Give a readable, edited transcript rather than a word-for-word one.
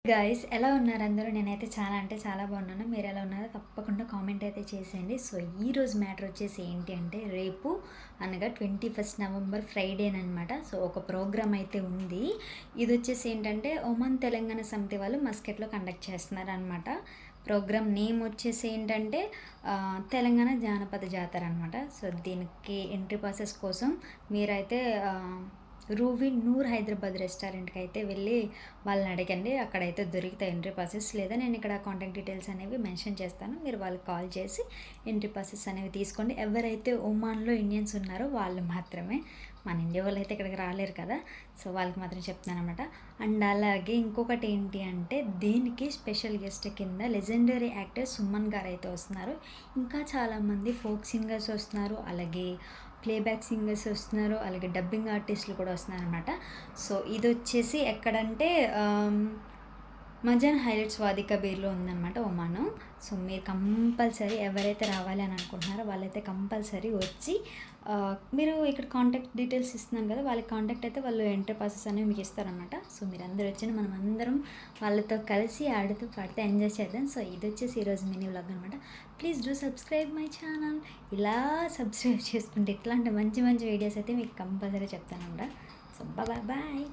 Guys ఎలా ఉన్నారు అందరూ? నేనైతే చాలా అంటే చాలా బాగున్నాను. మీరు ఎలా ఉన్నారో తప్పకుండా కామెంట్ అయితే చేసేయండి. సో ఈరోజు మ్యాటర్ వచ్చేసి ఏంటి అంటే రేపు అనగా 21 నవంబర్ ఫ్రైడేనమాట. సో ఒక ప్రోగ్రామ్ అయితే ఉంది. ఇది వచ్చేసి ఏంటంటే ఒమన్ తెలంగాణ సమితి వాళ్ళు మస్కెట్లో కండక్ట్ చేస్తున్నారనమాట. ప్రోగ్రామ్ నేమ్ వచ్చేసి ఏంటంటే తెలంగాణ జానపద జాతర అనమాట. సో దీనికి ఎంట్రీ పాసెస్ కోసం మీరైతే రూవి నూర్ హైదరాబాద్ రెస్టారెంట్కి అయితే వెళ్ళి వాళ్ళని అడగండి. అక్కడైతే దొరుకుతాయి ఎంట్రీ పాసెస్. లేదా నేను ఇక్కడ కాంటాక్ట్ డీటెయిల్స్ అనేవి మెన్షన్ చేస్తాను. మీరు వాళ్ళకి కాల్ చేసి ఎంట్రీ పాసెస్ అనేవి తీసుకోండి. ఎవరైతే ఒమాన్లో ఇండియన్స్ ఉన్నారో వాళ్ళు మాత్రమే. మన ఇండియా వాళ్ళు అయితే ఇక్కడికి రాలేరు కదా, సో వాళ్ళకి మాత్రం చెప్తాను అనమాట. అండ్ అలాగే ఇంకొకటి ఏంటి అంటే దీనికి స్పెషల్ గెస్ట్ కింద లెజెండరీ యాక్టర్ సుమన్ గారు అయితే వస్తున్నారు. ఇంకా చాలామంది ఫోక్ సింగర్స్ వస్తున్నారు, అలాగే ప్లేబ్యాక్ సింగర్స్ వస్తున్నారు, అలాగే డబ్బింగ్ ఆర్టిస్టులు కూడా వస్తున్నారు అనమాట. సో ఇది వచ్చేసి ఎక్కడంటే మజాన్ హైలైట్స్ వాది కబీర్లో ఉందన్నమాట ఒమాను. సో మీరు కంపల్సరీ ఎవరైతే రావాలి అని అనుకుంటున్నారో వాళ్ళైతే కంపల్సరీ వచ్చి మీరు ఇక్కడ కాంటాక్ట్ డీటెయిల్స్ ఇస్తున్నాను కదా, వాళ్ళకి కాంటాక్ట్ అయితే వాళ్ళు ఎంట్రీ పాసెస్ అనేవి మీకు ఇస్తారనమాట. సో మీరు అందరూ వచ్చి మనం అందరం వాళ్ళతో కలిసి ఆడుతూ పాడుతూ ఎంజాయ్ చేద్దాం. సో ఇది వచ్చేసి ఈరోజు మినీ వ్లాగ్ అనమాట. Please do subscribe my channel. ఇలా సబ్స్క్రైబ్ చేసుకుంటే ఇట్లాంటి మంచి మంచి వీడియోస్ అయితే మీకు కంపల్సరీ చెప్తానమాట. So bye.